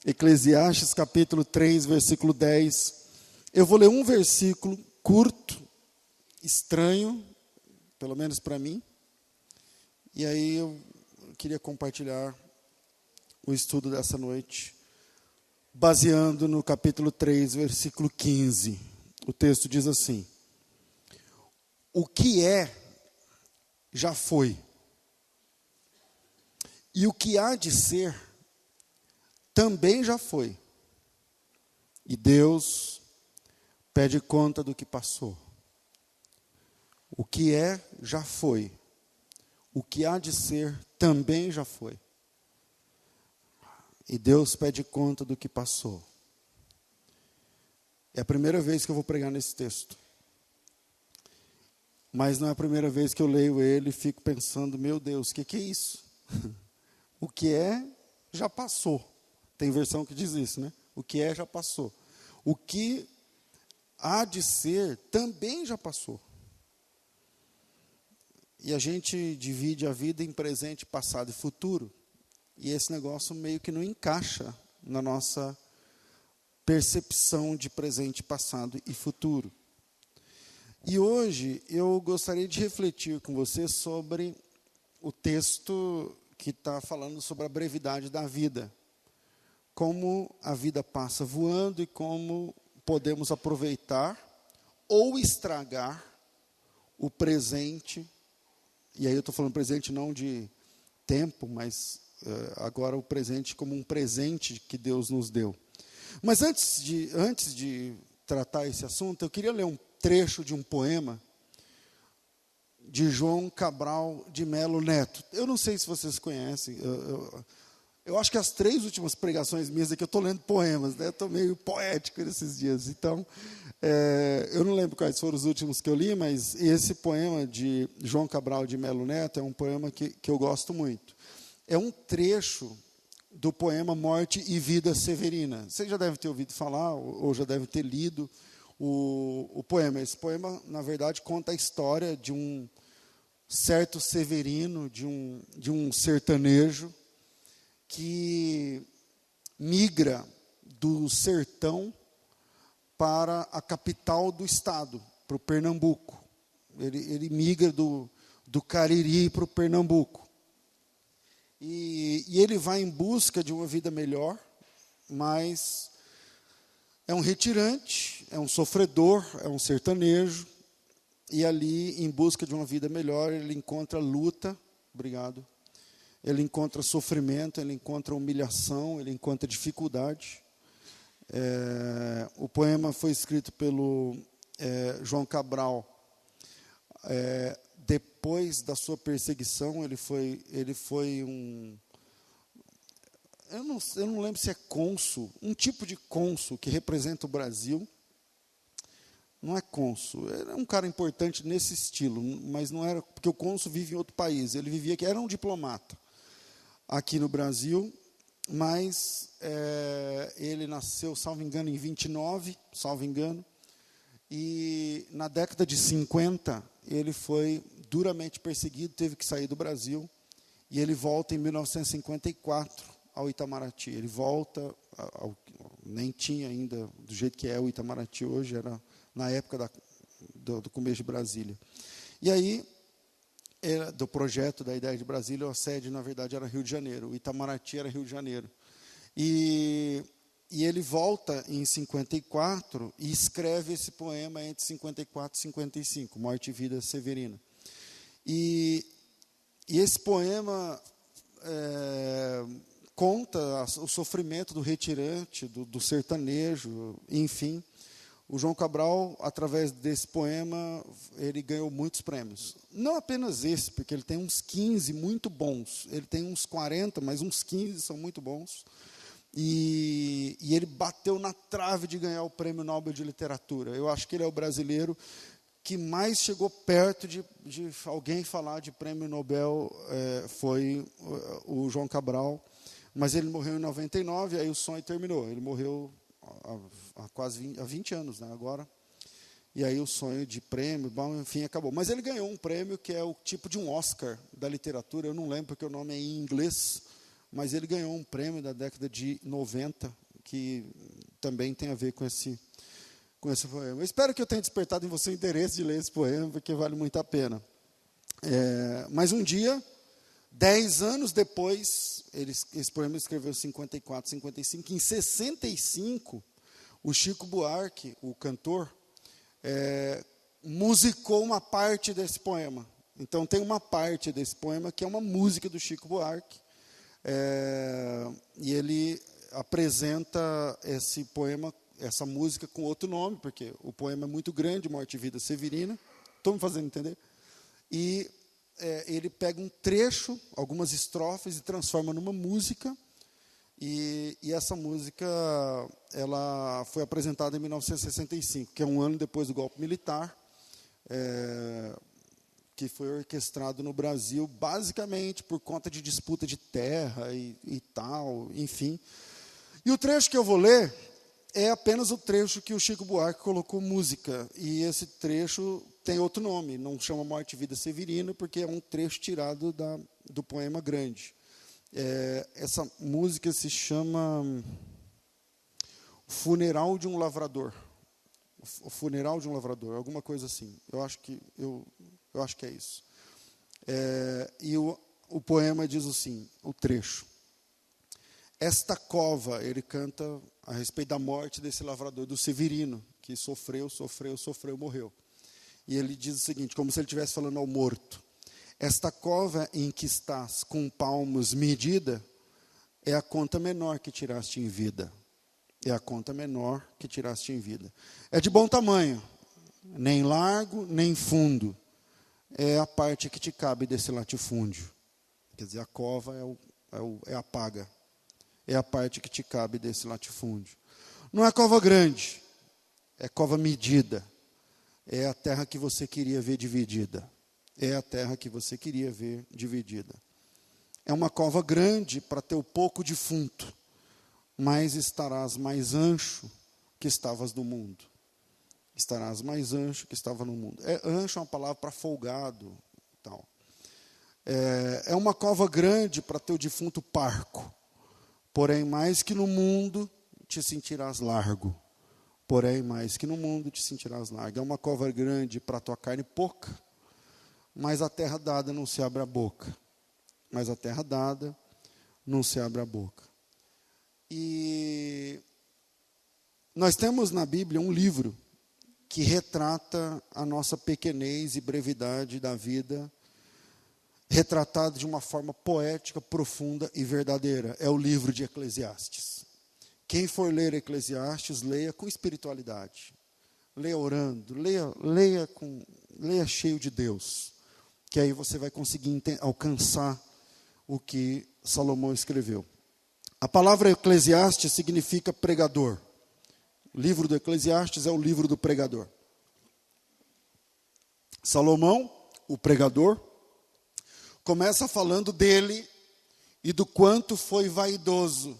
Eclesiastes capítulo 3, versículo 10. Eu vou ler um versículo curto, estranho, pelo menos para mim. E aí eu queria compartilhar o estudo dessa noite, baseando no capítulo 3, versículo 15. O texto diz assim: o que é, já foi. E o que há de ser, também já foi. E Deus pede conta do que passou. O que é, já foi. O que há de ser, também já foi. E Deus pede conta do que passou. É a primeira vez que eu vou pregar nesse texto. Mas não é a primeira vez que eu leio ele e fico pensando, meu Deus, o que é isso? O que é, já passou. Tem versão que diz isso, né? O que é, já passou. O que há de ser, também já passou. E a gente divide a vida em presente, passado e futuro. E esse negócio meio que não encaixa na nossa percepção de presente, passado e futuro. E hoje eu gostaria de refletir com você sobre o texto que está falando sobre a brevidade da vida. Como a vida passa voando e como podemos aproveitar ou estragar o presente. E aí eu estou falando presente não de tempo, mas agora o presente como um presente que Deus nos deu. Mas antes de tratar esse assunto, eu queria ler um trecho de um poema de João Cabral de Melo Neto. Eu não sei se vocês conhecem. Eu acho que as 3 últimas pregações minhas aqui eu estou lendo poemas, né? Estou meio poético nesses dias. Então, eu não lembro quais foram os últimos que eu li, mas esse poema de João Cabral de Melo Neto é um poema que eu gosto muito. É um trecho do poema Morte e Vida Severina. Você já deve ter ouvido falar, ou já deve ter lido o poema. Esse poema, na verdade, conta a história de um certo Severino, de um sertanejo, que migra do sertão para a capital do estado, para o Pernambuco. Ele migra do Cariri para o Pernambuco. E ele vai em busca de uma vida melhor, mas é um retirante, é um sofredor, é um sertanejo. E ali, em busca de uma vida melhor, ele encontra luta. Obrigado. Ele encontra sofrimento, ele encontra humilhação, ele encontra dificuldade. O poema foi escrito pelo João Cabral. Depois da sua perseguição, ele foi um... Eu não lembro se é cônsul, um tipo de cônsul que representa o Brasil. Não é cônsul, era um cara importante nesse estilo, mas não era, porque o cônsul vive em outro país, ele vivia aqui, era um diplomata aqui no Brasil, mas ele nasceu, salvo engano, em 29, salvo engano, e na década de 50, ele foi duramente perseguido, teve que sair do Brasil, e ele volta em 1954 ao Itamaraty. Ele volta, nem tinha ainda, do jeito que é o Itamaraty hoje, era na época do começo de Brasília. E aí, do projeto da ideia de Brasília, a sede, na verdade, era Rio de Janeiro. O Itamaraty era Rio de Janeiro. E ele volta em 54 e escreve esse poema entre 54 e 55, Morte e Vida Severina. E esse poema conta o sofrimento do retirante, do sertanejo, enfim. O João Cabral, através desse poema, ele ganhou muitos prêmios. Não apenas esse, porque ele tem uns 15 muito bons. Ele tem uns 40, mas uns 15 são muito bons. E ele bateu na trave de ganhar o Prêmio Nobel de Literatura. Eu acho que ele é o brasileiro que mais chegou perto de alguém falar de Prêmio Nobel, foi o João Cabral. Mas ele morreu em 99, aí o sonho terminou. Ele morreu há quase 20 anos, né, agora. E aí o sonho de prêmio, bom, enfim, acabou. Mas ele ganhou um prêmio que é o tipo de um Oscar da literatura. Eu não lembro porque o nome é em inglês, mas ele ganhou um prêmio da década de 90, que também tem a ver com esse poema. Eu espero que eu tenha despertado em você o interesse de ler esse poema, porque vale muito a pena. Mas um dia, 10 anos depois, esse poema ele escreveu em 54, 55, em 65, o Chico Buarque, o cantor, musicou uma parte desse poema. Então, tem uma parte desse poema que é uma música do Chico Buarque, e ele apresenta esse poema, essa música com outro nome, porque o poema é muito grande, Morte e Vida Severina. Estou me fazendo entender? E ele pega um trecho, algumas estrofes, e transforma numa música. E essa música ela foi apresentada em 1965, que é um ano depois do golpe militar, que foi orquestrado no Brasil, basicamente por conta de disputa de terra e tal, enfim. E o trecho que eu vou ler é apenas o trecho que o Chico Buarque colocou música. E esse trecho tem outro nome, não chama Morte e Vida Severina, porque é um trecho tirado do poema grande. Essa música se chama Funeral de um Lavrador. O Funeral de um Lavrador, alguma coisa assim. Eu acho que é isso. E o poema diz assim, o trecho. Esta cova, ele canta a respeito da morte desse lavrador, do Severino, que sofreu, morreu. E ele diz o seguinte, como se ele estivesse falando ao morto. Esta cova em que estás com palmos medida, é a conta menor que tiraste em vida. É a conta menor que tiraste em vida. É de bom tamanho, nem largo, nem fundo. É a parte que te cabe desse latifúndio. Quer dizer, a cova é a paga. É a parte que te cabe desse latifúndio. Não é cova grande, é cova medida. É a terra que você queria ver dividida. É a terra que você queria ver dividida. É uma cova grande para teu pouco defunto, mas estarás mais ancho que estavas no mundo. Estarás mais ancho que estava no mundo. Ancho é uma palavra para folgado. Tal. É uma cova grande para teu defunto parco. Porém, mais que no mundo, te sentirás largo. Porém, mais que no mundo, te sentirás largo. É uma cova grande para a tua carne pouca, mas a terra dada não se abre a boca. Mas a terra dada não se abre a boca. E nós temos na Bíblia um livro que retrata a nossa pequenez e brevidade da vida, retratado de uma forma poética, profunda e verdadeira. É o livro de Eclesiastes. Quem for ler Eclesiastes, leia com espiritualidade. Leia orando, leia cheio de Deus. Que aí você vai conseguir alcançar o que Salomão escreveu. A palavra Eclesiastes significa pregador. O livro do Eclesiastes é o livro do pregador. Salomão, o pregador, começa falando dele e do quanto foi vaidoso.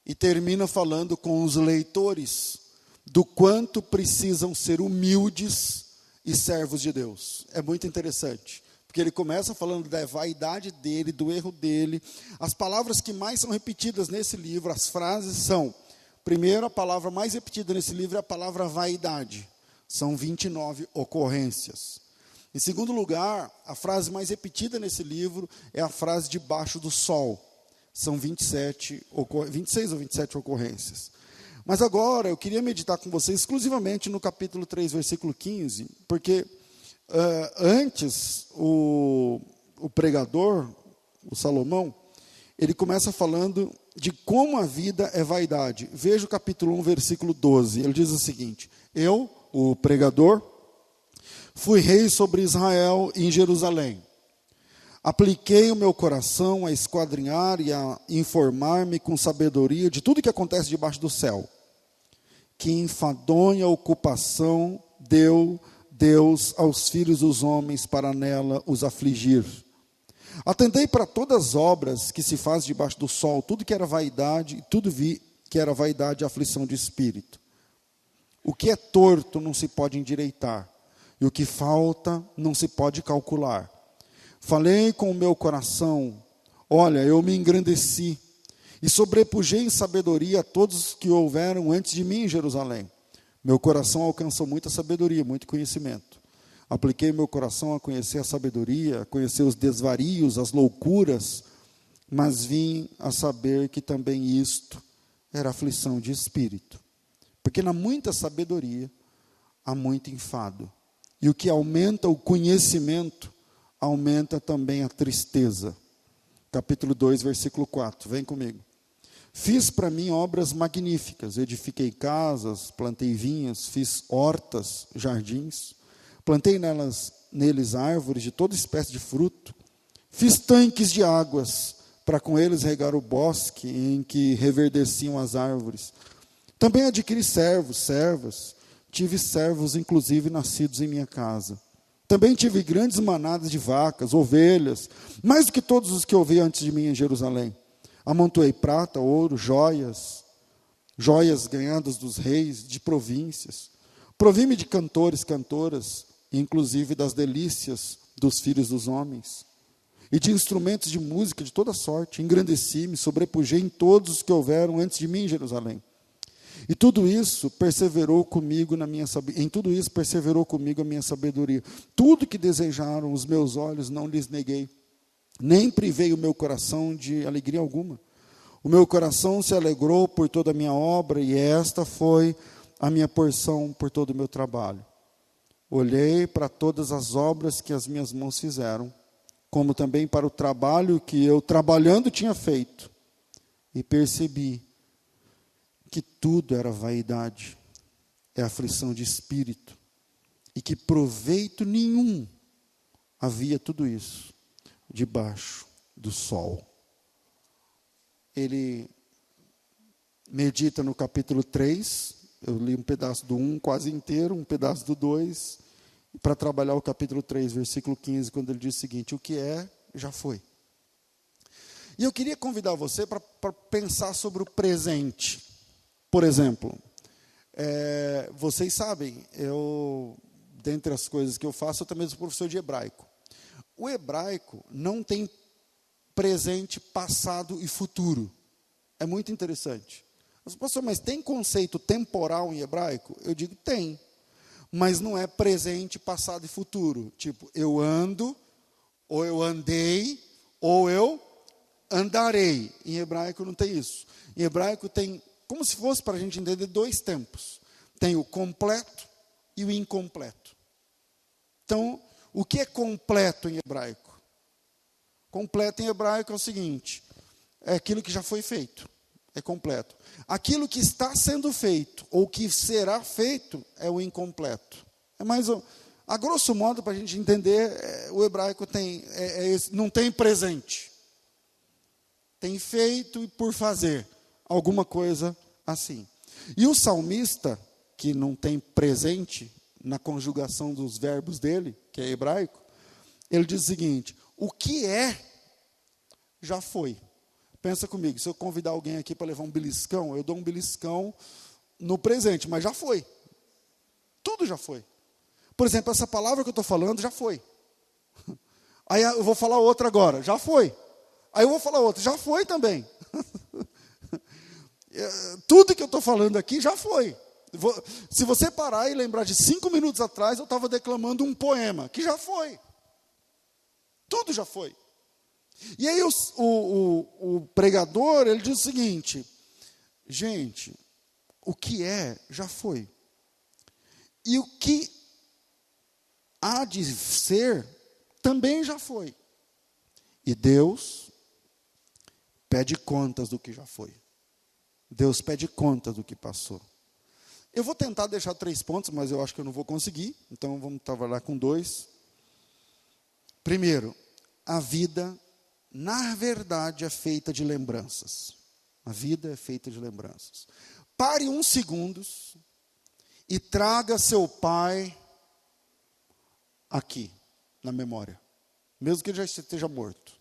E termina falando com os leitores do quanto precisam ser humildes e servos de Deus. É muito interessante, porque ele começa falando da vaidade dele, do erro dele. As palavras que mais são repetidas nesse livro, as frases são... Primeiro, a palavra mais repetida nesse livro é a palavra vaidade. São 29 ocorrências. Em segundo lugar, a frase mais repetida nesse livro é a frase debaixo do sol. São 26 ou 27 ocorrências. Mas agora eu queria meditar com vocês exclusivamente no capítulo 3, versículo 15, porque antes o pregador, o Salomão, ele começa falando de como a vida é vaidade. Veja o capítulo 1, versículo 12. Ele diz o seguinte: eu, o pregador, fui rei sobre Israel e em Jerusalém. Apliquei o meu coração a esquadrinhar e a informar-me com sabedoria de tudo que acontece debaixo do céu. Que enfadonha ocupação deu Deus aos filhos dos homens para nela os afligir. Atentei para todas as obras que se faz debaixo do sol, tudo que era vaidade, e tudo vi que era vaidade e aflição de espírito. O que é torto não se pode endireitar, e o que falta não se pode calcular. Falei com o meu coração, Olha, eu me engrandeci e sobrepujei em sabedoria a todos que houveram antes de mim em Jerusalém. Meu coração alcançou muita sabedoria, muito conhecimento. Apliquei meu coração a conhecer a sabedoria, a conhecer os desvarios, as loucuras, mas vim a saber que também isto era aflição de espírito. Porque na muita sabedoria há muito enfado. E o que aumenta o conhecimento, aumenta também a tristeza. Capítulo 2, versículo 4. Vem comigo. Fiz para mim obras magníficas. Edifiquei casas, plantei vinhas, fiz hortas, jardins. Plantei neles árvores de toda espécie de fruto. Fiz tanques de águas, para com eles regar o bosque em que reverdeciam as árvores. Também adquiri servos, servas. Tive servos, inclusive, nascidos em minha casa. Também tive grandes manadas de vacas, ovelhas, mais do que todos os que ouvi antes de mim em Jerusalém. Amontoei prata, ouro, joias ganhadas dos reis, de províncias. Provi-me de cantores, cantoras, inclusive das delícias dos filhos dos homens. E de instrumentos de música de toda sorte. Engrandeci-me, sobrepujei em todos os que houveram antes de mim em Jerusalém. E tudo isso perseverou comigo em tudo isso perseverou comigo a minha sabedoria. Tudo que desejaram os meus olhos não lhes neguei, nem privei o meu coração de alegria alguma. O meu coração se alegrou por toda a minha obra, e esta foi a minha porção por todo o meu trabalho. Olhei para todas as obras que as minhas mãos fizeram, como também para o trabalho que eu, trabalhando, tinha feito, e percebi que tudo era vaidade, é aflição de espírito, e que proveito nenhum havia tudo isso debaixo do sol. Ele medita no capítulo 3, eu li um pedaço do 1 quase inteiro, um pedaço do 2, para trabalhar o capítulo 3, versículo 15, quando ele diz o seguinte: o que é, já foi. E eu queria convidar você para pensar sobre o presente. Por exemplo, vocês sabem, dentre as coisas que eu faço, eu também sou professor de hebraico. O hebraico não tem presente, passado e futuro. É muito interessante. Pastor, mas tem conceito temporal em hebraico? Eu digo, tem. Mas não é presente, passado e futuro. Tipo, eu ando, ou eu andei, ou eu andarei. Em hebraico não tem isso. Em hebraico tem, como se fosse para a gente entender, dois tempos. Tem o completo e o incompleto. Então, o que é completo em hebraico? Completo em hebraico é o seguinte: é aquilo que já foi feito, é completo. Aquilo que está sendo feito, ou que será feito, é o incompleto. É mais, a grosso modo, para a gente entender, o hebraico não tem presente. Tem feito e por fazer, alguma coisa assim. E o salmista, que não tem presente na conjugação dos verbos dele, que é hebraico, ele diz o seguinte: o que é, já foi. Pensa comigo, se eu convidar alguém aqui para levar um beliscão, eu dou um beliscão no presente, mas já foi. Tudo já foi. Por exemplo, essa palavra que eu estou falando já foi. Aí eu vou falar outra agora, já foi. Aí eu vou falar outra, já foi também. Tudo que eu estou falando aqui já foi. Se você parar e lembrar de 5 minutos atrás, eu estava declamando um poema, que já foi. Tudo já foi. E aí o pregador, ele diz o seguinte: gente, o que é, já foi. E o que há de ser, também já foi. E Deus pede contas do que já foi. Deus pede contas do que passou. Eu vou tentar deixar 3 pontos, mas eu acho que eu não vou conseguir. Então vamos trabalhar com 2. Primeiro, a vida, na verdade, é feita de lembranças. A vida é feita de lembranças. Pare 1 segundo e traga seu pai aqui, na memória. Mesmo que ele já esteja morto.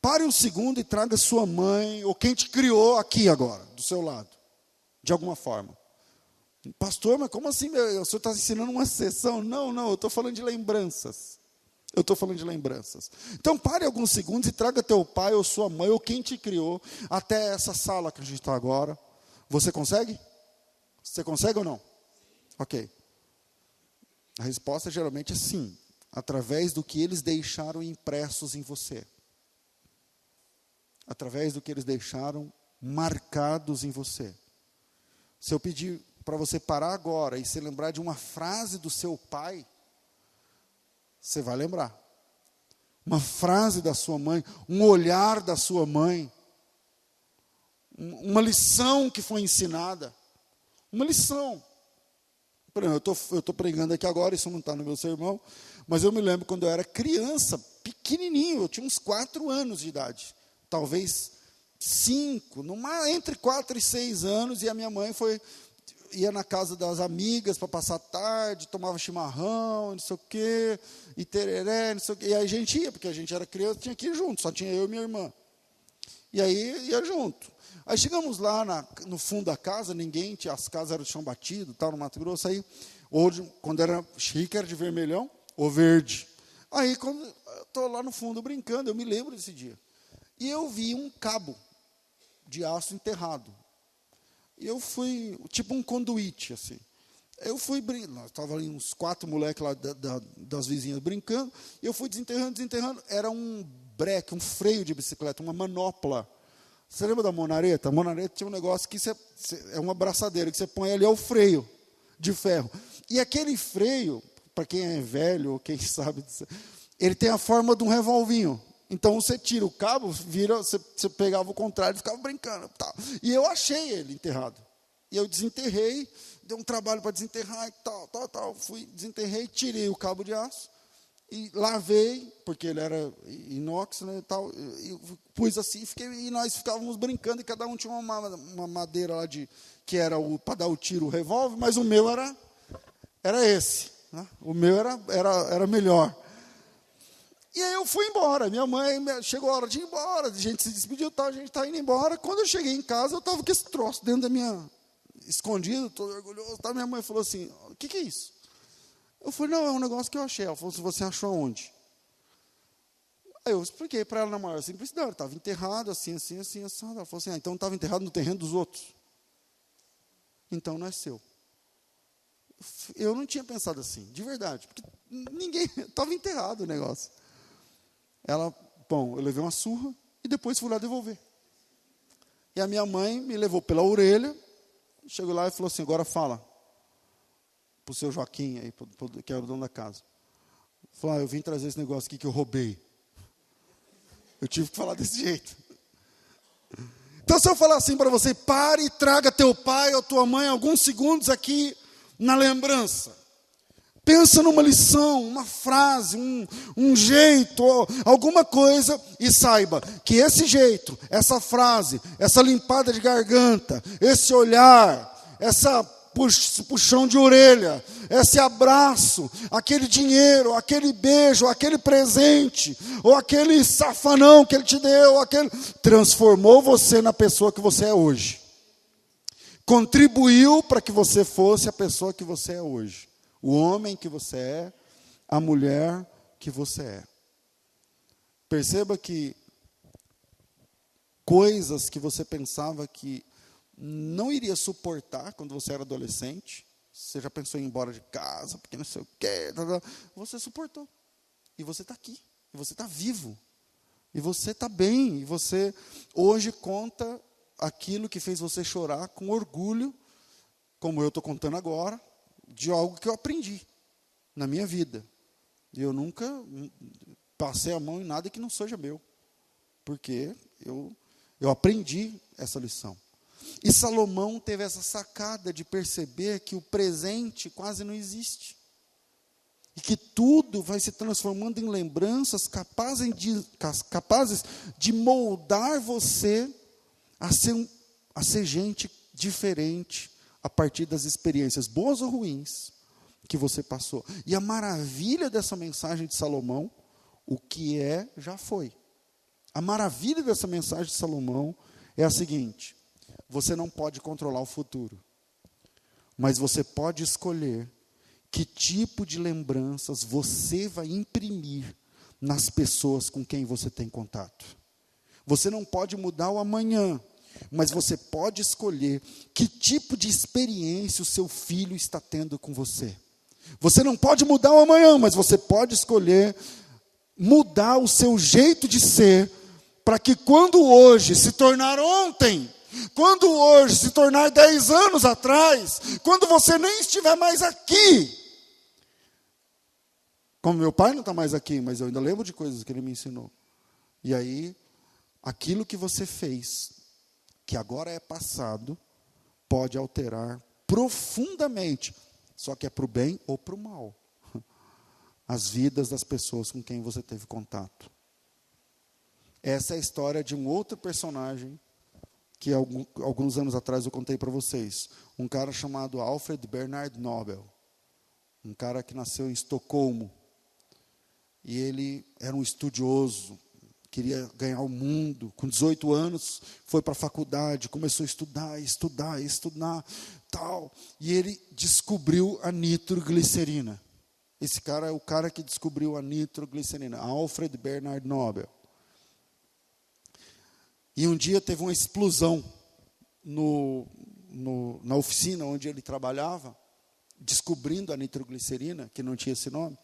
Pare 1 segundo e traga sua mãe, ou quem te criou aqui agora, do seu lado. De alguma forma. Pastor, mas como assim? O senhor está ensinando uma sessão? Não, eu estou falando de lembranças. Eu estou falando de lembranças. Então pare alguns segundos e traga teu pai ou sua mãe ou quem te criou até essa sala que a gente está agora. Você consegue? Você consegue ou não? Ok. A resposta geralmente é sim, através do que eles deixaram impressos em você. Através do que eles deixaram marcados em você. Se eu pedir para você parar agora e se lembrar de uma frase do seu pai, você vai lembrar. Uma frase da sua mãe, um olhar da sua mãe, uma lição que foi ensinada. Uma lição. Por exemplo, eu estou pregando aqui agora, isso não está no meu sermão, mas eu me lembro quando eu era criança, pequenininho, eu tinha uns 4 anos de idade. Talvez 5, entre 4 e 6 anos, e a minha mãe ia na casa das amigas para passar a tarde, tomava chimarrão, não sei o quê, e tereré, não sei o quê. E aí a gente ia, porque a gente era criança, tinha que ir junto, só tinha eu e minha irmã. E aí ia junto. Aí chegamos lá no fundo da casa, as casas eram de chão batido, tal, no Mato Grosso, aí, quando era chique, era de vermelhão ou verde. Aí, quando eu estou lá no fundo brincando, eu me lembro desse dia. E eu vi um cabo de aço enterrado. E eu fui, tipo um conduíte, assim. Eu fui brincando, estavam ali uns 4 moleques lá das vizinhas brincando, e eu fui desenterrando. Era um breque, um freio de bicicleta, uma manopla. Você lembra da monareta? A monareta tinha um negócio que é uma braçadeira, que você põe ali, é o freio de ferro. E aquele freio, para quem é velho, ou quem sabe, ele tem a forma de um revolvinho. Então, você tira o cabo, você pegava o contrário e ficava brincando. Tá. E eu achei ele enterrado. E eu desenterrei, deu um trabalho para desenterrar e tal. Fui, desenterrei, tirei o cabo de aço e lavei, porque ele era inox, né, e tal. E pus assim, e nós ficávamos brincando, e cada um tinha uma madeira lá que era para dar o tiro, o revólver, mas o meu era esse. Né? O meu era melhor. E aí eu fui embora, minha mãe, chegou a hora de ir embora, a gente se despediu, a gente está indo embora. Quando eu cheguei em casa, eu estava com esse troço dentro da minha, escondido, todo orgulhoso. Minha mãe falou assim, o que é isso? Eu falei, não, é um negócio que eu achei. Ela falou, você achou onde? Aí eu expliquei para ela na maior simplicidade, estava enterrado assim. Ela falou assim, então estava enterrado no terreno dos outros. Então não é seu. Eu não tinha pensado assim, de verdade, porque ninguém, estava enterrado o negócio. Eu levei uma surra e depois fui lá devolver. E a minha mãe me levou pela orelha, chegou lá e falou assim, agora fala para o seu Joaquim, aí, que era o dono da casa. Falou, eu vim trazer esse negócio aqui que eu roubei. Eu tive que falar desse jeito. Então, se eu falar assim para você, pare e traga teu pai ou tua mãe alguns segundos aqui na lembrança. Pensa numa lição, uma frase, um jeito, alguma coisa, e saiba que esse jeito, essa frase, essa limpada de garganta, esse olhar, essa puxão de orelha, esse abraço, aquele dinheiro, aquele beijo, aquele presente, ou aquele safanão que ele te deu, transformou você na pessoa que você é hoje. Contribuiu para que você fosse a pessoa que você é hoje. O homem que você é, a mulher que você é. Perceba que coisas que você pensava que não iria suportar quando você era adolescente, você já pensou em ir embora de casa, porque não sei o quê, você suportou. E você está aqui, e você está vivo, e você está bem, e você hoje conta aquilo que fez você chorar com orgulho, como eu estou contando agora, de algo que eu aprendi na minha vida. E eu nunca passei a mão em nada que não seja meu, porque eu aprendi essa lição. E Salomão teve essa sacada de perceber que o presente quase não existe. E que tudo vai se transformando em lembranças capazes de moldar você a ser gente diferente a partir das experiências, boas ou ruins, que você passou. E a maravilha dessa mensagem de Salomão, o que é, já foi. A maravilha dessa mensagem de Salomão é a seguinte: você não pode controlar o futuro, mas você pode escolher que tipo de lembranças você vai imprimir nas pessoas com quem você tem contato. Você não pode mudar o amanhã, mas você pode escolher que tipo de experiência o seu filho está tendo com você. Você não pode mudar o amanhã, mas você pode escolher mudar o seu jeito de ser, para que quando hoje se tornar ontem, quando hoje se tornar 10 anos atrás, quando você nem estiver mais aqui, como meu pai não está mais aqui, mas eu ainda lembro de coisas que ele me ensinou. E aí, aquilo que você fez, que agora é passado, pode alterar profundamente, só que é para o bem ou para o mal, as vidas das pessoas com quem você teve contato. Essa é a história de um outro personagem que alguns anos atrás eu contei para vocês. Um cara chamado Alfred Bernard Nobel. Um cara que nasceu em Estocolmo. E ele era um estudioso, queria ganhar o mundo. Com 18 anos, foi para a faculdade, começou a estudar, tal. E ele descobriu a nitroglicerina. Esse cara é o cara que descobriu a nitroglicerina, Alfred Bernard Nobel. E um dia teve uma explosão na oficina onde ele trabalhava, descobrindo a nitroglicerina, que não tinha esse nome.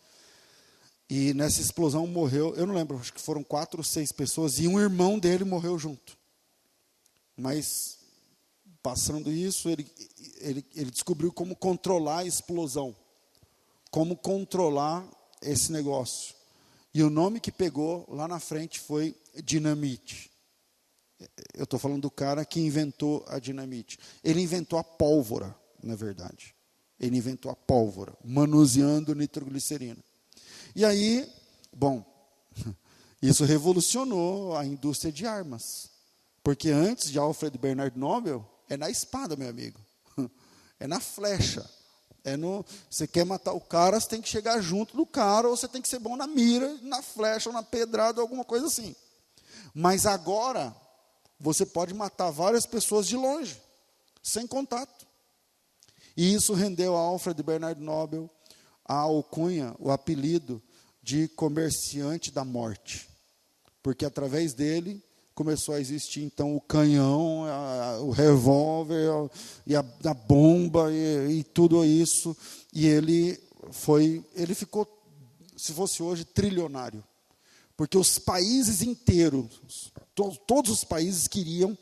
E nessa explosão morreu, eu não lembro, acho que foram 4 ou 6 pessoas, e um irmão dele morreu junto. Mas, passando isso, ele descobriu como controlar a explosão, como controlar esse negócio. E o nome que pegou lá na frente foi dinamite. Eu estou falando do cara que inventou a dinamite. Ele inventou a pólvora, na verdade. Ele inventou a pólvora, manuseando nitroglicerina. E aí, bom, isso revolucionou a indústria de armas. Porque antes de Alfred Bernard Nobel, é na espada, meu amigo. É na flecha. Você quer matar o cara, você tem que chegar junto do cara, ou você tem que ser bom na mira, na flecha, ou na pedrada, alguma coisa assim. Mas agora, você pode matar várias pessoas de longe, sem contato. E isso rendeu a Alfred Bernard Nobel a alcunha, o apelido de comerciante da morte. Porque através dele começou a existir então o canhão, o revólver e a bomba e tudo isso. E ele ficou, se fosse hoje, trilionário. Porque os países inteiros, todos os países queriam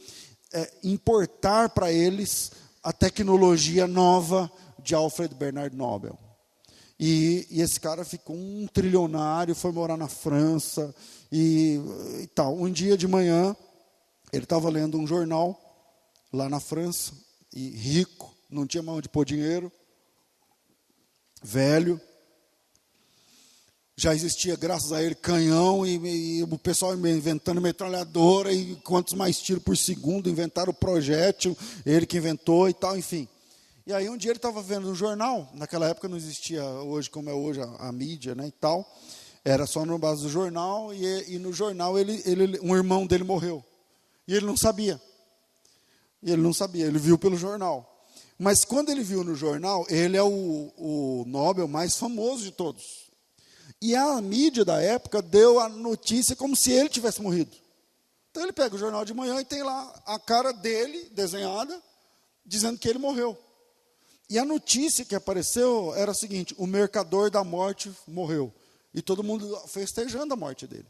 importar para eles a tecnologia nova de Alfred Bernard Nobel. E esse cara ficou um trilionário, foi morar na França e tal. Um dia de manhã, ele estava lendo um jornal lá na França, e rico, não tinha mais onde pôr dinheiro, velho. Já existia, graças a ele, canhão e o pessoal inventando metralhadora e quantos mais tiros por segundo, inventaram o projétil, ele que inventou e tal, enfim. E aí um dia ele estava vendo um jornal, naquela época não existia hoje como é hoje a mídia, né, e tal, era só no base do jornal, e no jornal um irmão dele morreu. E ele não sabia. Ele viu pelo jornal. Mas quando ele viu no jornal, ele é o Nobel mais famoso de todos. E a mídia da época deu a notícia como se ele tivesse morrido. Então ele pega o jornal de manhã e tem lá a cara dele desenhada, dizendo que ele morreu. E a notícia que apareceu era a seguinte: o mercador da morte morreu. E todo mundo festejando a morte dele.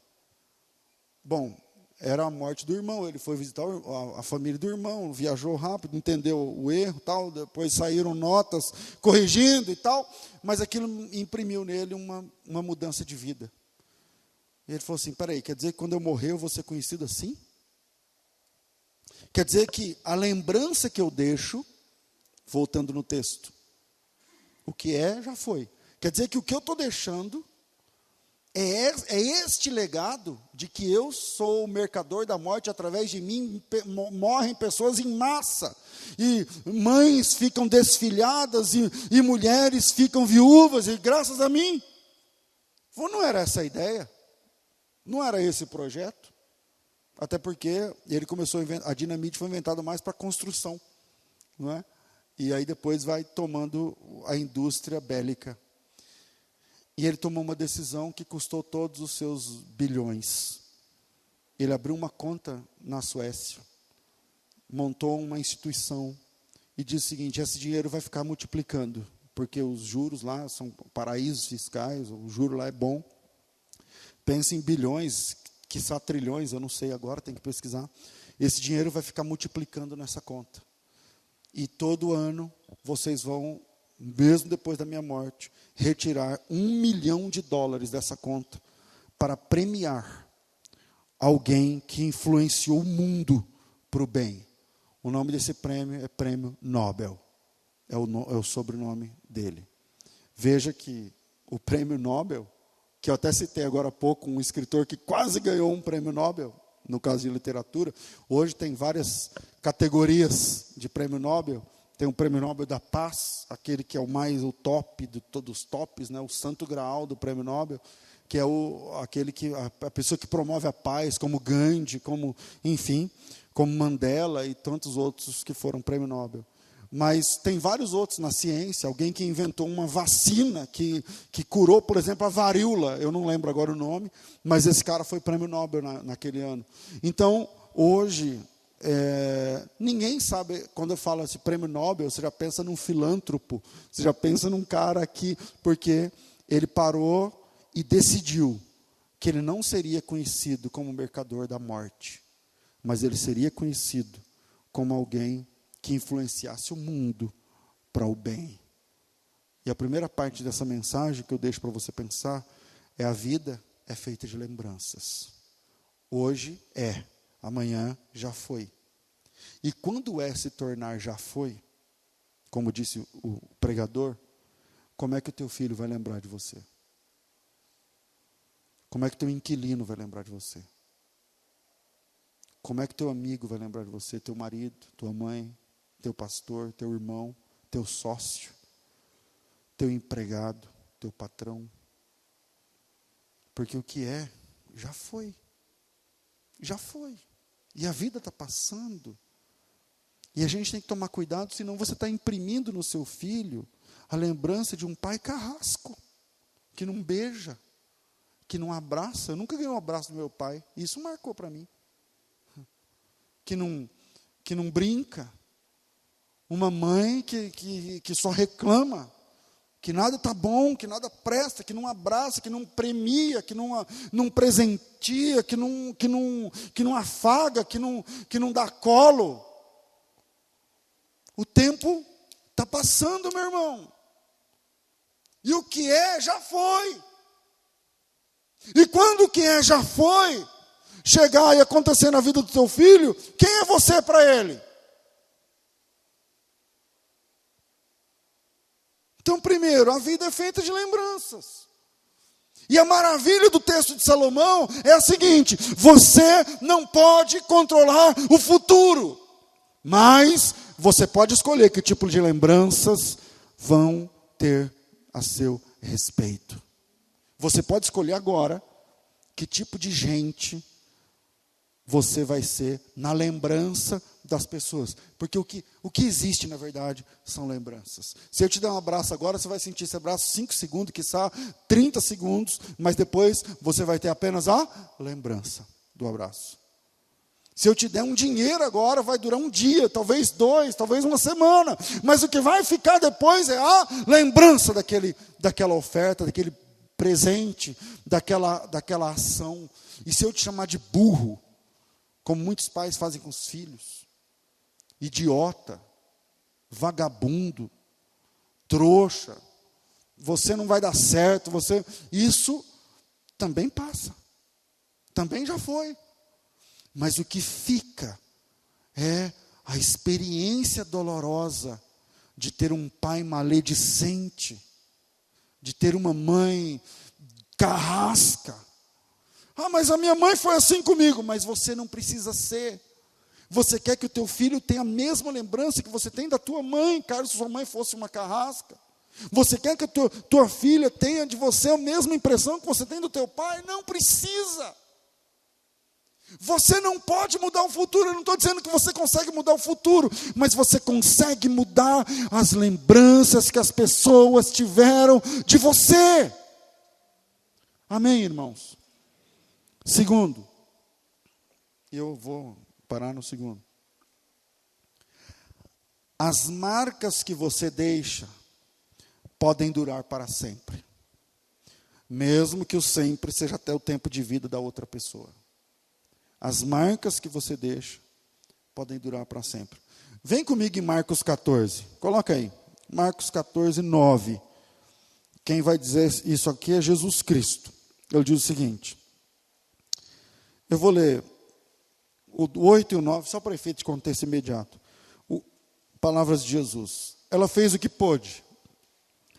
Bom, era a morte do irmão, ele foi visitar a família do irmão, viajou rápido, entendeu o erro, tal, depois saíram notas corrigindo e tal, mas aquilo imprimiu nele uma mudança de vida. E ele falou assim: peraí, quer dizer que quando eu morrer eu vou ser conhecido assim? Quer dizer que a lembrança que eu deixo, voltando no texto, o que já foi. Quer dizer que o que eu estou deixando é este legado de que eu sou o mercador da morte, através de mim morrem pessoas em massa, e mães ficam desfilhadas, e mulheres ficam viúvas, e graças a mim. Não era essa a ideia, não era esse o projeto, até porque ele começou a dinamite foi inventada mais para construção, não é? E aí depois vai tomando a indústria bélica. E ele tomou uma decisão que custou todos os seus bilhões. Ele abriu uma conta na Suécia, montou uma instituição e disse o seguinte: esse dinheiro vai ficar multiplicando, porque os juros lá são paraísos fiscais, o juro lá é bom. Pensa em bilhões, quiçá trilhões, eu não sei agora, tem que pesquisar. Esse dinheiro vai ficar multiplicando nessa conta. E todo ano vocês vão, mesmo depois da minha morte, retirar $1 milhão dessa conta para premiar alguém que influenciou o mundo para o bem. O nome desse prêmio é Prêmio Nobel. É o sobrenome dele. Veja que o Prêmio Nobel, que eu até citei agora há pouco, um escritor que quase ganhou um Prêmio Nobel, no caso de literatura, hoje tem várias categorias de Prêmio Nobel. Tem o Prêmio Nobel da Paz, aquele que é o top de todos os tops, né, o santo graal do Prêmio Nobel, que é aquele que a pessoa que promove a paz, como Gandhi, enfim, como Mandela e tantos outros que foram Prêmio Nobel. Mas tem vários outros na ciência, alguém que inventou uma vacina que curou, por exemplo, a varíola, eu não lembro agora o nome, mas esse cara foi Prêmio Nobel naquele ano. Então, hoje, ninguém sabe, quando eu falo de Prêmio Nobel, você já pensa num filântropo, você já pensa num cara aqui, porque ele parou e decidiu que ele não seria conhecido como mercador da morte, mas ele seria conhecido como alguém que influenciasse o mundo para o bem. E a primeira parte dessa mensagem que eu deixo para você pensar é: a vida é feita de lembranças. Hoje é, amanhã já foi. E quando se tornar já foi, como disse o pregador, como é que o teu filho vai lembrar de você? Como é que teu inquilino vai lembrar de você? Como é que teu amigo vai lembrar de você? Teu marido, tua mãe, teu pastor, teu irmão, teu sócio, teu empregado, teu patrão. Porque o que já foi. Já foi. E a vida está passando. E a gente tem que tomar cuidado, senão você está imprimindo no seu filho a lembrança de um pai carrasco, que não beija, que não abraça. Eu nunca ganhei um abraço do meu pai. Isso marcou para mim. Que não brinca. Uma mãe que só reclama, que nada está bom, que nada presta, que não abraça, que não premia, que não presentia, que não afaga, que não dá colo. O tempo está passando, meu irmão. E o que já foi. E quando o que já foi chegar e acontecer na vida do teu filho, quem é você para ele? Então, primeiro, a vida é feita de lembranças. E a maravilha do texto de Salomão é a seguinte: você não pode controlar o futuro, mas você pode escolher que tipo de lembranças vão ter a seu respeito. Você pode escolher agora que tipo de gente você vai ser na lembrança das pessoas. Porque o que existe, na verdade, são lembranças. Se eu te der um abraço agora, você vai sentir esse abraço 5 segundos, quiçá 30 segundos, mas depois você vai ter apenas a lembrança do abraço. Se eu te der um dinheiro agora, vai durar um dia, talvez 2, talvez uma semana, mas o que vai ficar depois é a lembrança daquela oferta, daquele presente, daquela ação. E se eu te chamar de burro, como muitos pais fazem com os filhos, idiota, vagabundo, trouxa, você não vai dar certo, isso também passa, também já foi. Mas o que fica é a experiência dolorosa de ter um pai maledicente, de ter uma mãe carrasca. Mas a minha mãe foi assim comigo. Mas você não precisa ser. Você quer que o teu filho tenha a mesma lembrança que você tem da tua mãe, caso sua mãe fosse uma carrasca. Você quer que a tua filha tenha de você a mesma impressão que você tem do teu pai? Não precisa. Você não pode mudar o futuro. Eu não estou dizendo que você consegue mudar o futuro, mas você consegue mudar as lembranças que as pessoas tiveram de você. Amém, irmãos? Segundo, eu vou parar no segundo. As marcas que você deixa podem durar para sempre. Mesmo que o sempre seja até o tempo de vida da outra pessoa. As marcas que você deixa podem durar para sempre. Vem comigo em Marcos 14. Coloca aí. Marcos 14, 9. Quem vai dizer isso aqui é Jesus Cristo. Ele diz o seguinte. Eu vou ler o 8 e o 9, só para efeito de contexto imediato. Palavras de Jesus. Ela fez o que pôde.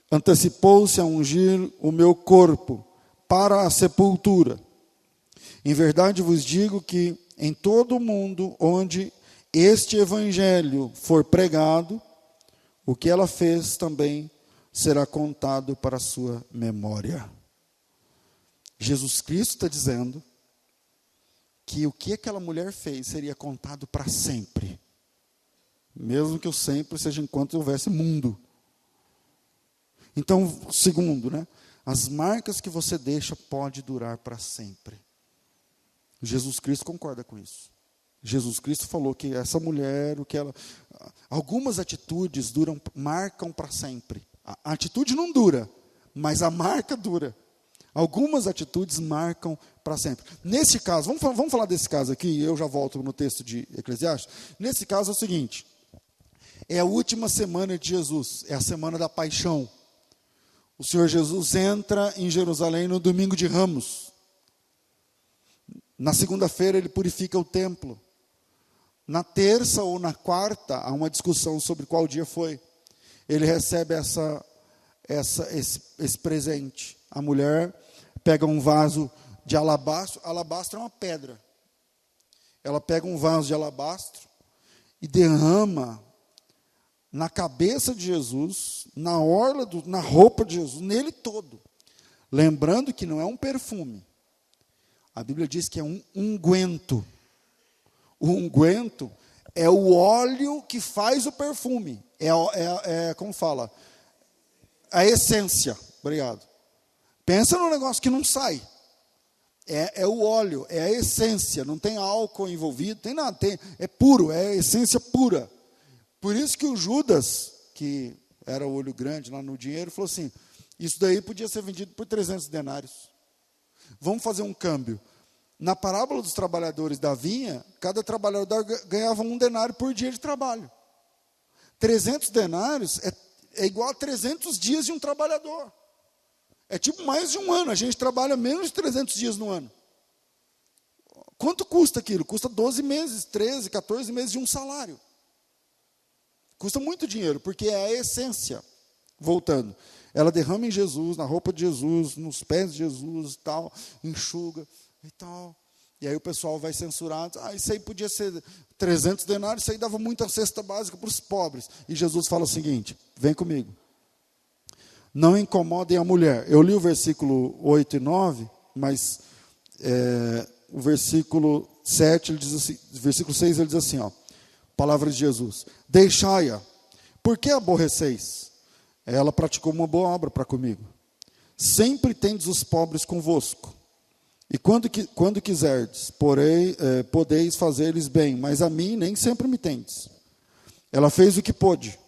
Antecipou-se a ungir o meu corpo para a sepultura. Em verdade vos digo que em todo o mundo onde este evangelho for pregado, o que ela fez também será contado para a sua memória. Jesus Cristo está dizendo que o que aquela mulher fez seria contado para sempre. Mesmo que o sempre seja enquanto houvesse mundo. Então, segundo, né? As marcas que você deixa podem durar para sempre. Jesus Cristo concorda com isso. Jesus Cristo falou que essa mulher, algumas atitudes marcam para sempre. A atitude não dura, mas a marca dura. Algumas atitudes marcam para sempre. Nesse caso, vamos falar desse caso aqui, eu já volto no texto de Eclesiastes. Nesse caso é o seguinte, é a última semana de Jesus, é a semana da paixão. O Senhor Jesus entra em Jerusalém no domingo de Ramos. Na segunda-feira ele purifica o templo. Na terça ou na quarta, há uma discussão sobre qual dia foi. Ele recebe esse presente. A mulher pega um vaso de alabastro. Alabastro é uma pedra. Ela pega um vaso de alabastro e derrama na cabeça de Jesus, na orla, na roupa de Jesus, nele todo. Lembrando que não é um perfume. A Bíblia diz que é um unguento. O unguento é o óleo que faz o perfume. Como fala? A essência. Obrigado. Pensa num negócio que não sai. É o óleo, é a essência. Não tem álcool envolvido, tem nada. É puro, é a essência pura. Por isso que o Judas, que era o olho grande lá no dinheiro, falou assim, isso daí podia ser vendido por 300 denários. Vamos fazer um câmbio. Na parábola dos trabalhadores da vinha, cada trabalhador ganhava 1 denário por dia de trabalho. 300 denários é igual a 300 dias de um trabalhador. É tipo mais de um ano. A gente trabalha menos de 300 dias no ano. Quanto custa aquilo? Custa 12 meses, 13, 14 meses de um salário. Custa muito dinheiro, porque é a essência. Voltando. Ela derrama em Jesus, na roupa de Jesus, nos pés de Jesus, tal, enxuga e tal. E aí o pessoal vai censurar. Isso aí podia ser 300 denários, isso aí dava muita cesta básica para os pobres. E Jesus fala o seguinte, vem comigo. Não incomodem a mulher. Eu li o versículo 8 e 9, mas o versículo 7, ele diz assim, versículo 6, ele diz assim, palavra de Jesus. Deixai-a, por que aborreceis? Ela praticou uma boa obra para comigo. Sempre tendes os pobres convosco. E quando quiserdes, podeis fazer-lhes bem, mas a mim nem sempre me tendes. Ela fez o que pôde.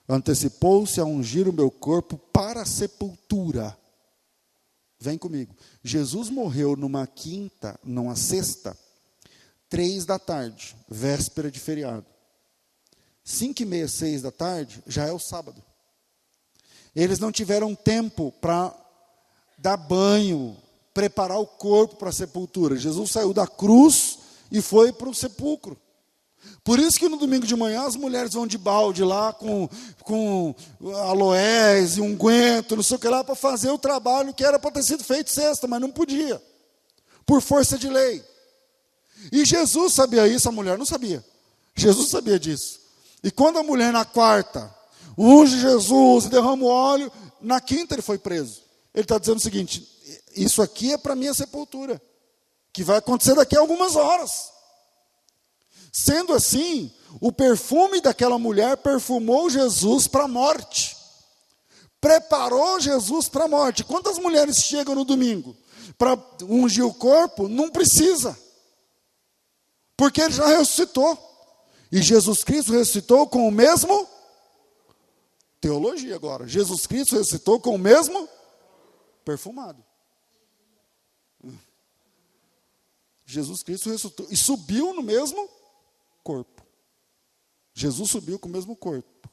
Antecipou-se a ungir o meu corpo para a sepultura. Vem comigo. Jesus morreu numa sexta, 3 da tarde, véspera de feriado. 5:30, 6 da tarde, já é o sábado. Eles não tiveram tempo para dar banho, preparar o corpo para a sepultura. Jesus saiu da cruz e foi para o sepulcro. Por isso que no domingo de manhã as mulheres vão de balde lá com aloés e unguento, não sei o que lá, para fazer o trabalho que era para ter sido feito sexta, mas não podia, por força de lei. E Jesus sabia isso, a mulher não sabia. Jesus sabia disso. E quando a mulher na quarta unge Jesus e derrama o óleo, na quinta ele foi preso. Ele está dizendo o seguinte, isso aqui é para minha sepultura, que vai acontecer daqui a algumas horas. Sendo assim, o perfume daquela mulher perfumou Jesus para a morte. Preparou Jesus para a morte. Quantas mulheres chegam no domingo? Para ungir o corpo, não precisa. Porque ele já ressuscitou. E Jesus Cristo ressuscitou com o mesmo... Teologia agora. Jesus Cristo ressuscitou com o mesmo perfumado. Jesus Cristo ressuscitou e subiu no mesmo corpo. Jesus subiu com o mesmo corpo.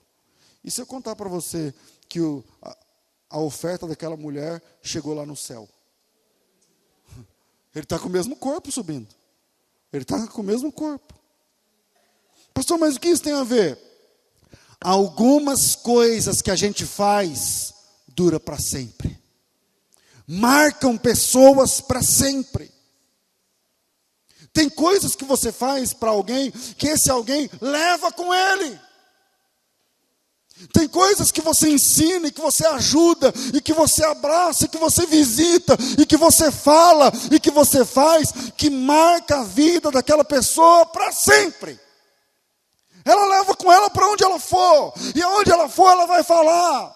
E se eu contar para você que a oferta daquela mulher chegou lá no céu? Ele está com o mesmo corpo subindo. Ele está com o mesmo corpo. Pastor, mas o que isso tem a ver? Algumas coisas que a gente faz dura para sempre. Marcam pessoas para sempre. Tem coisas que você faz para alguém que esse alguém leva com ele. Tem coisas que você ensina, e que você ajuda, e que você abraça, e que você visita, e que você fala, e que você faz, que marca a vida daquela pessoa para sempre. Ela leva com ela para onde ela for, e aonde ela for, ela vai falar.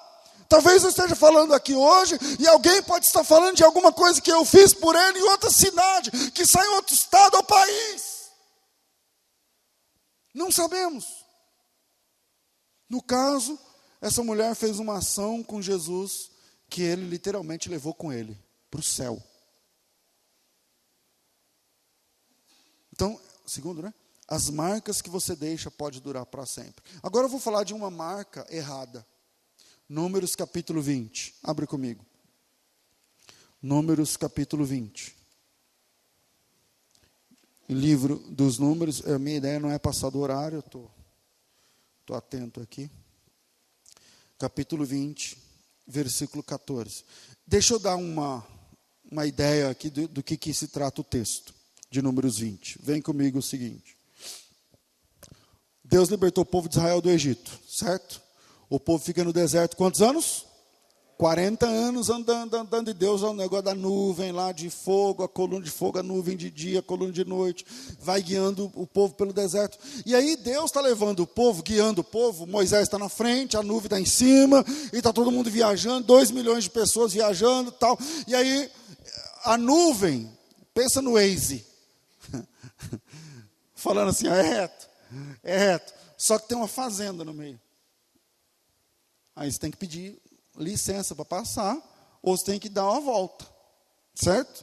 Talvez eu esteja falando aqui hoje, e alguém pode estar falando de alguma coisa que eu fiz por ele em outra cidade, que sai em outro estado ou país. Não sabemos. No caso, essa mulher fez uma ação com Jesus, que ele literalmente levou com ele para o céu. Então, segundo, né? As marcas que você deixa pode durar para sempre. Agora eu vou falar de uma marca errada. Números capítulo 20. Abre comigo. Números capítulo 20. Livro dos Números. A minha ideia não é passar do horário, eu estou atento aqui. Capítulo 20, versículo 14. Deixa eu dar uma ideia aqui do que se trata o texto de Números 20. Vem comigo o seguinte. Deus libertou o povo de Israel do Egito, certo? O povo fica no deserto quantos anos? 40 anos andando, e Deus é um negócio da nuvem lá de fogo, a coluna de fogo, a nuvem de dia, a coluna de noite, vai guiando o povo pelo deserto. E aí Deus está levando o povo, guiando o povo, Moisés está na frente, a nuvem está em cima, e está todo mundo viajando, 2 milhões de pessoas viajando e tal. E aí a nuvem, pensa no Waze, falando assim, é reto, só que tem uma fazenda no meio. Aí você tem que pedir licença para passar, ou você tem que dar uma volta, certo?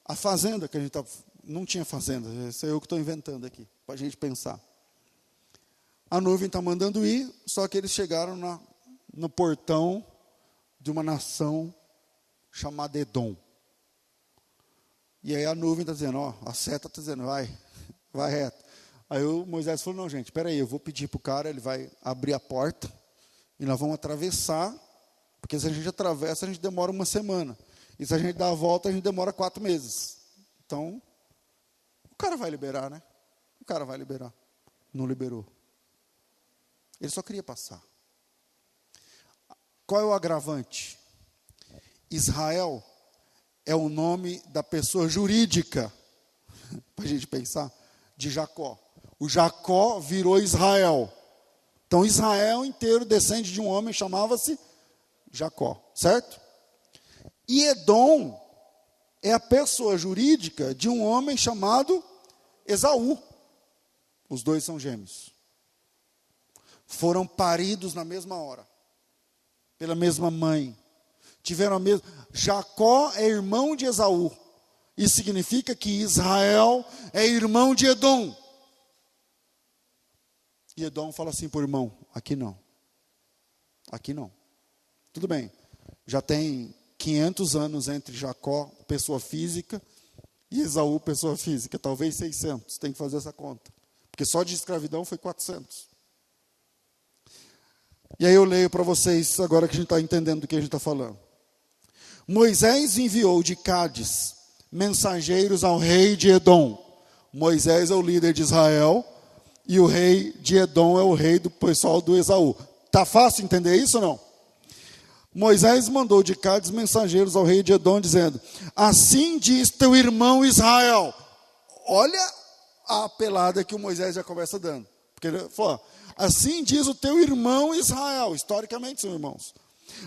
A fazenda que a gente não tinha fazenda, isso é eu que estou inventando aqui, para a gente pensar. A nuvem está mandando ir, só que eles chegaram no portão de uma nação chamada Edom. E aí a nuvem está dizendo, a seta está dizendo, vai reto. Aí o Moisés falou, não gente, espera aí, eu vou pedir para o cara, ele vai abrir a porta, e nós vamos atravessar, porque se a gente atravessa, a gente demora 1 semana. E se a gente dá a volta, a gente demora 4 meses. Então, o cara vai liberar, né? O cara vai liberar. Não liberou. Ele só queria passar. Qual é o agravante? Israel é o nome da pessoa jurídica, para a gente pensar, de Jacó. O Jacó virou Israel. Então, Israel inteiro descende de um homem, chamava-se Jacó, certo? E Edom é a pessoa jurídica de um homem chamado Esaú. Os dois são gêmeos. Foram paridos na mesma hora, pela mesma mãe. Tiveram a mesma... Jacó é irmão de Esaú. Isso significa que Israel é irmão de Edom. E Edom fala assim para o irmão, aqui não. Aqui não. Tudo bem, já tem 500 anos entre Jacó, pessoa física, e Esaú, pessoa física. Talvez 600, tem que fazer essa conta. Porque só de escravidão foi 400. E aí eu leio para vocês, agora que a gente está entendendo do que a gente está falando. Moisés enviou de Cádiz mensageiros ao rei de Edom. Moisés é o líder de Israel, e o rei de Edom é o rei do pessoal do Esaú. Está fácil entender isso ou não? Moisés mandou de Cádiz mensageiros ao rei de Edom, dizendo, assim diz teu irmão Israel. Olha a pelada que o Moisés já começa dando. Porque ele falou, assim diz o teu irmão Israel. Historicamente são irmãos.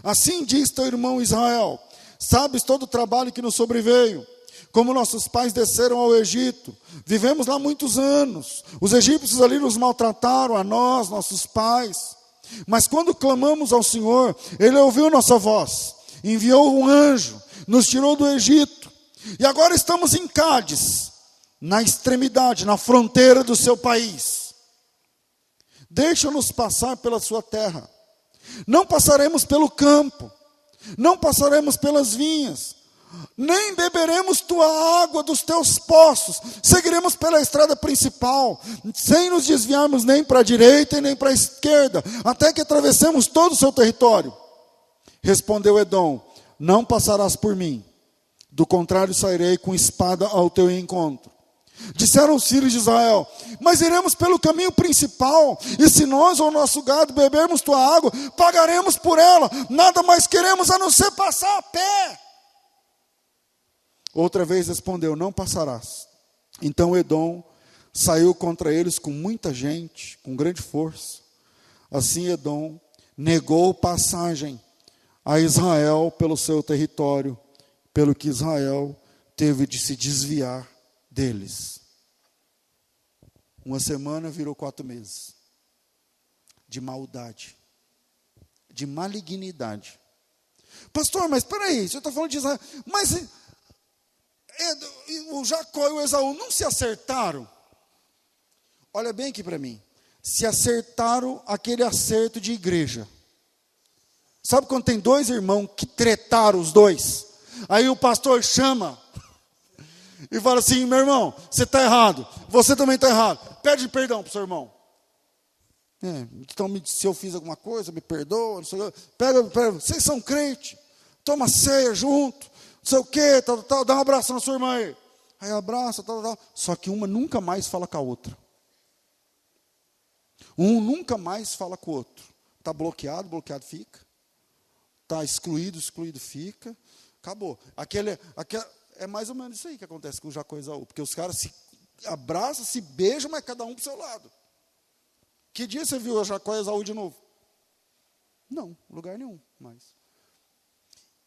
Assim diz teu irmão Israel. sabes todo o trabalho que nos sobreveio, como nossos pais desceram ao Egito, vivemos lá muitos anos, os egípcios ali nos maltrataram, a nós, nossos pais, mas quando clamamos ao Senhor, Ele ouviu nossa voz, enviou um anjo, nos tirou do Egito, e agora estamos em Cádiz, na extremidade, na fronteira do seu país. Deixa-nos passar pela sua terra, não passaremos pelo campo, não passaremos pelas vinhas, nem beberemos tua água dos teus poços, seguiremos pela estrada principal, sem nos desviarmos nem para a direita e nem para a esquerda, até que atravessemos todo o seu território. Respondeu Edom: não passarás por mim, do contrário sairei com espada ao teu encontro. Disseram os filhos de Israel: mas iremos pelo caminho principal, e se nós ou nosso gado bebermos tua água, pagaremos por ela, nada mais queremos a não ser passar a pé. Outra vez respondeu: não passarás. Então Edom saiu contra eles com muita gente, com grande força. Assim Edom negou passagem a Israel pelo seu território, pelo que Israel teve de se desviar deles. Uma semana virou 4 meses. De maldade, de malignidade. Pastor, mas espera aí, você está falando de Israel, mas o Jacó e o Esaú não se acertaram? Olha bem aqui para mim. Se acertaram aquele acerto de igreja. Sabe quando tem 2 irmãos que tretaram os dois? Aí o pastor chama e fala assim: meu irmão, você está errado, você também está errado, pede perdão para o seu irmão. Então, se eu fiz alguma coisa, me perdoa, não sei o quê. Pega, vocês são crentes, toma ceia junto, não sei o quê, tal, dá um abraço na sua irmã aí. Aí abraça, tal. Só que uma nunca mais fala com a outra. Um nunca mais fala com o outro. Está bloqueado fica. Está excluído fica. Acabou. É mais ou menos isso aí que acontece com o Jacó e Esaú. Porque os caras se abraçam, se beijam, mas cada um para o seu lado. Que dia você viu a Jacó e Esaú de novo? Não, lugar nenhum mais.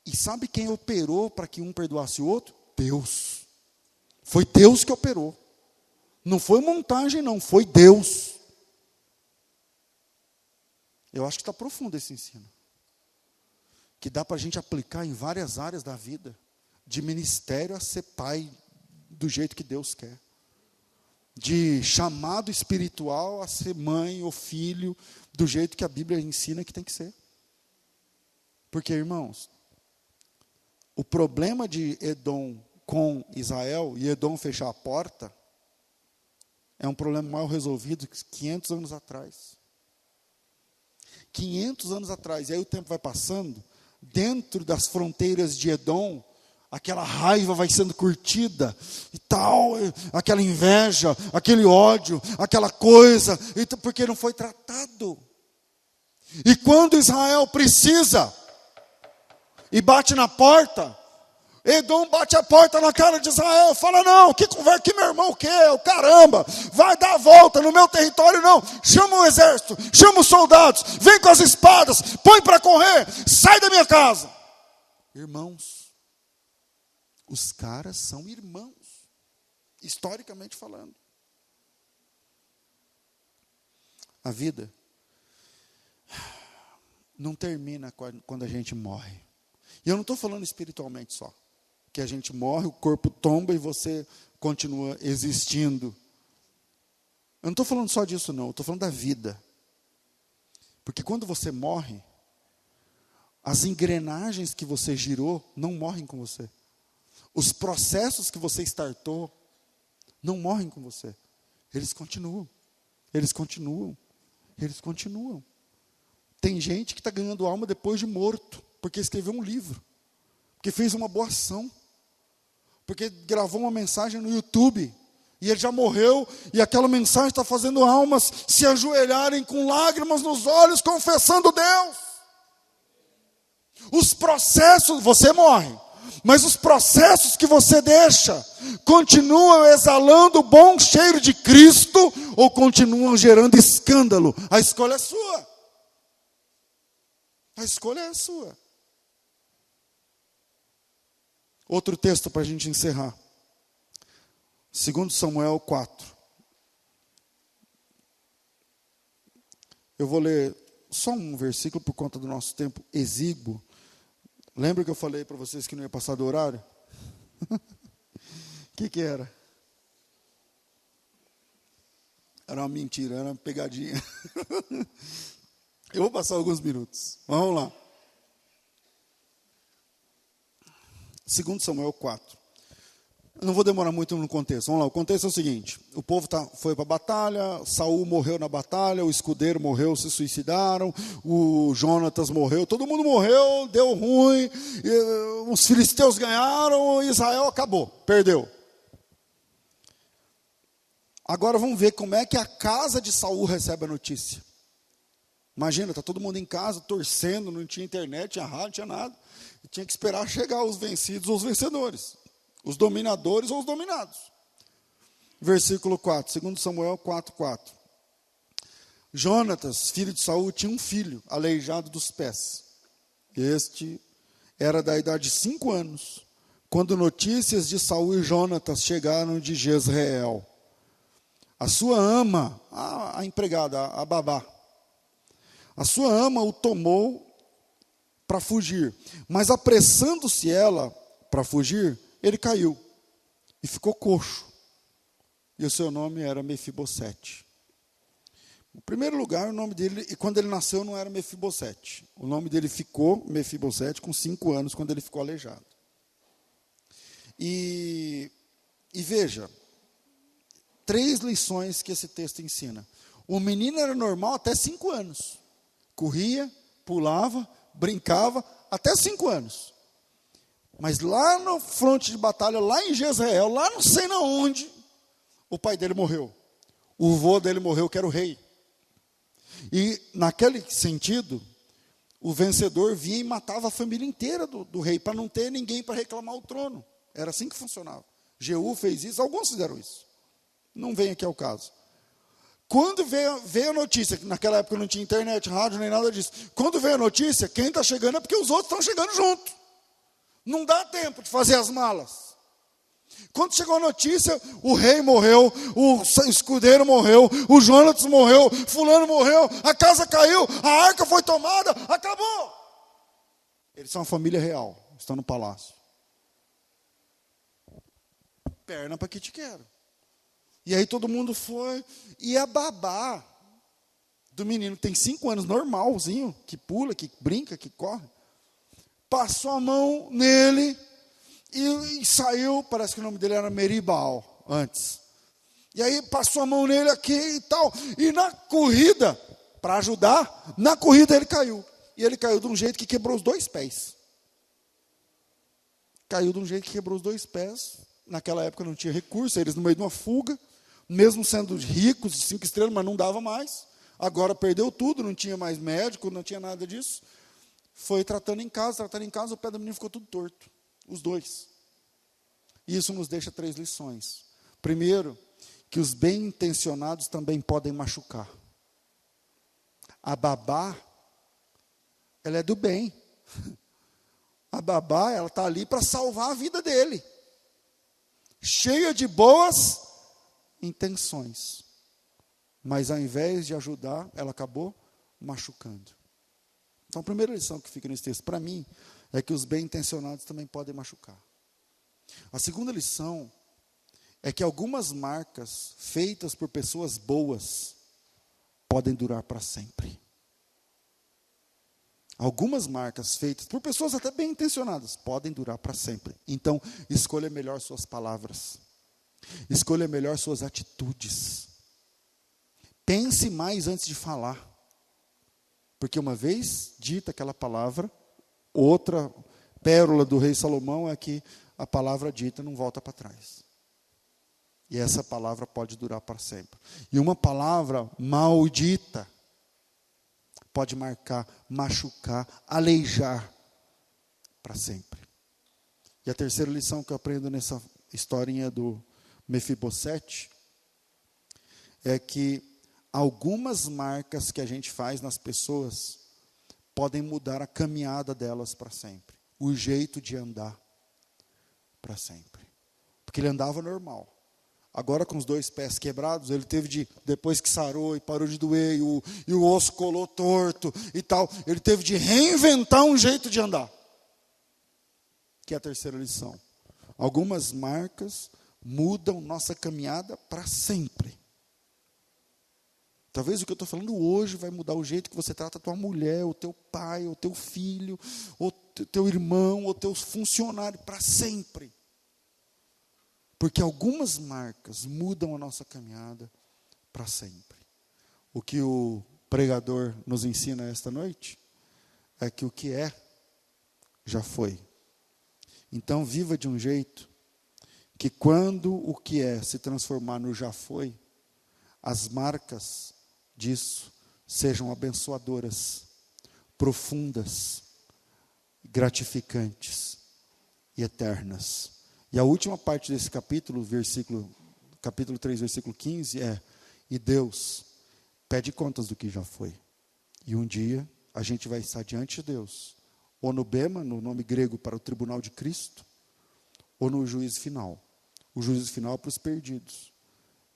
E sabe quem operou para que um perdoasse o outro? Deus. Foi Deus que operou. Não foi montagem não, foi Deus. Eu acho que está profundo esse ensino. Que dá para a gente aplicar em várias áreas da vida. De ministério a ser pai do jeito que Deus quer. De chamado espiritual a ser mãe ou filho do jeito que a Bíblia ensina que tem que ser. Porque, irmãos, o problema de Edom com Israel e Edom fechar a porta é um problema mal resolvido 500 anos atrás. 500 anos atrás, e aí o tempo vai passando, dentro das fronteiras de Edom, aquela raiva vai sendo curtida, e tal, aquela inveja, aquele ódio, aquela coisa, porque não foi tratado. E quando Israel precisa, e bate na porta, Edom bate a porta na cara de Israel, fala: não, que conversa, que meu irmão quer, o caramba, vai dar a volta no meu território não, chama o exército, chama os soldados, vem com as espadas, põe para correr, sai da minha casa. Irmãos, os caras são irmãos, historicamente falando. A vida não termina quando a gente morre. E eu não estou falando espiritualmente só. Que a gente morre, o corpo tomba e você continua existindo. Eu não estou falando só disso não, eu estou falando da vida. Porque quando você morre, as engrenagens que você girou não morrem com você. Os processos que você startou não morrem com você. Eles continuam. Tem gente que está ganhando alma depois de morto, porque escreveu um livro, porque fez uma boa ação, porque gravou uma mensagem no YouTube, e ele já morreu, e aquela mensagem está fazendo almas se ajoelharem com lágrimas nos olhos, confessando Deus. Os processos, você morre, mas os processos que você deixa, continuam exalando o bom cheiro de Cristo, ou continuam gerando escândalo? A escolha é sua. A escolha é sua. Outro texto para a gente encerrar. 2 Samuel 4. Eu vou ler só um versículo por conta do nosso tempo exíguo. Lembra que eu falei para vocês que não ia passar do horário? O que era? Era uma mentira, era uma pegadinha. Eu vou passar alguns minutos. Vamos lá. 2 Samuel 4. Eu não vou demorar muito no contexto. Vamos lá, o contexto é o seguinte. O povo foi para a batalha, Saul morreu na batalha, o escudeiro morreu, se suicidaram, o Jonatas morreu, todo mundo morreu, deu ruim, os filisteus ganharam, Israel acabou, perdeu. Agora vamos ver como é que a casa de Saul recebe a notícia. Imagina, está todo mundo em casa, torcendo, não tinha internet, tinha rádio, não tinha nada. E tinha que esperar chegar os vencidos ou os vencedores. Os dominadores ou os dominados. Versículo 4, 2 Samuel 4:4. Jonatas, filho de Saul, tinha um filho, aleijado dos pés. Este era da idade de 5 anos, quando notícias de Saul e Jonatas chegaram de Jezreel. A sua ama, a empregada, a babá, a sua ama o tomou para fugir, mas apressando-se ela para fugir, ele caiu e ficou coxo. E o seu nome era Mefibosete. Em primeiro lugar, o nome dele, e quando ele nasceu não era Mefibosete. O nome dele ficou Mefibosete com 5 anos, quando ele ficou aleijado. E veja, 3 lições que esse texto ensina. O menino era normal até 5 anos. Corria, pulava, brincava, até 5 anos. Mas lá no fronte de batalha, lá em Jezreel, lá não sei na onde, o pai dele morreu. O avô dele morreu, que era o rei. E naquele sentido, o vencedor vinha e matava a família inteira do rei, para não ter ninguém para reclamar o trono. Era assim que funcionava. Jeú fez isso, alguns fizeram isso. Não vem aqui ao caso. Quando veio a notícia, que naquela época não tinha internet, rádio, nem nada disso. Quando veio a notícia, quem está chegando é porque os outros estão chegando junto. Não dá tempo de fazer as malas. Quando chegou a notícia, o rei morreu, o escudeiro morreu, o Jonatas morreu, fulano morreu, a casa caiu, a arca foi tomada, acabou. Eles são uma família real, estão no palácio. Perna para que te quero. E aí todo mundo foi, e a babá do menino, que tem 5 anos, normalzinho, que pula, que brinca, que corre, passou a mão nele e saiu, parece que o nome dele era Meribal, antes. E aí passou a mão nele aqui e tal, e na corrida, para ajudar, na corrida ele caiu. E ele caiu de um jeito que quebrou os 2 pés. Caiu de um jeito que quebrou os 2 pés. Naquela época não tinha recurso, eles no meio de uma fuga, mesmo sendo ricos, de 5 estrelas, mas não dava mais. Agora perdeu tudo, não tinha mais médico, não tinha nada disso. Foi tratando em casa, o pé do menino ficou tudo torto. Os 2. E isso nos deixa 3 lições. Primeiro, que os bem-intencionados também podem machucar. A babá, ela é do bem. A babá, ela está ali para salvar a vida dele. Cheia de boas intenções. Mas ao invés de ajudar, ela acabou machucando. Então, a primeira lição que fica nesse texto, para mim, é que os bem-intencionados também podem machucar. A segunda lição é que algumas marcas feitas por pessoas boas podem durar para sempre. Algumas marcas feitas por pessoas até bem-intencionadas podem durar para sempre. Então, escolha melhor suas palavras. Escolha melhor suas atitudes. Pense mais antes de falar. Porque uma vez dita aquela palavra, outra pérola do rei Salomão é que a palavra dita não volta para trás. E essa palavra pode durar para sempre. E uma palavra maldita pode marcar, machucar, aleijar para sempre. E a terceira lição que eu aprendo nessa historinha do Mefibosete é que algumas marcas que a gente faz nas pessoas podem mudar a caminhada delas para sempre. O jeito de andar. para sempre. Porque ele andava normal. Agora, com os 2 pés quebrados, ele teve de, depois que sarou e parou de doer, e o osso colou torto e tal, ele teve de reinventar um jeito de andar. Que é a terceira lição. Algumas marcas mudam nossa caminhada para sempre. Talvez o que eu estou falando hoje vai mudar o jeito que você trata a tua mulher, o teu pai, o teu filho, o teu irmão, o teu funcionário, para sempre. Porque algumas marcas mudam a nossa caminhada para sempre. O que o pregador nos ensina esta noite é que o que é, já foi. Então viva de um jeito que quando o que é se transformar no já foi, as marcas disso sejam abençoadoras, profundas, gratificantes e eternas. E a última parte desse capítulo, capítulo 3, versículo 15, é: e Deus pede contas do que já foi. E um dia a gente vai estar diante de Deus, ou no bema, no nome grego para o tribunal de Cristo, ou no juízo final. O juízo final é para os perdidos,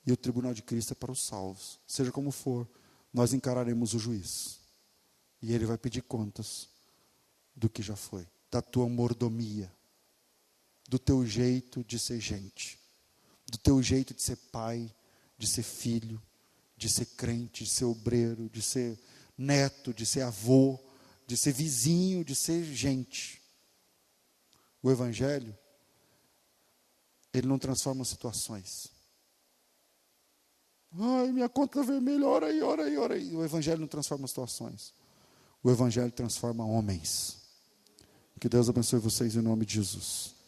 e o tribunal de Cristo é para os salvos. Seja como for, nós encararemos o juiz, e ele vai pedir contas do que já foi, da tua mordomia, do teu jeito de ser gente, do teu jeito de ser pai, de ser filho, de ser crente, de ser obreiro, de ser neto, de ser avô, de ser vizinho, de ser gente. O Evangelho, ele não transforma situações. Ai, minha conta vermelha, ora aí, ora aí, ora aí. O Evangelho não transforma situações. O Evangelho transforma homens. Que Deus abençoe vocês em nome de Jesus.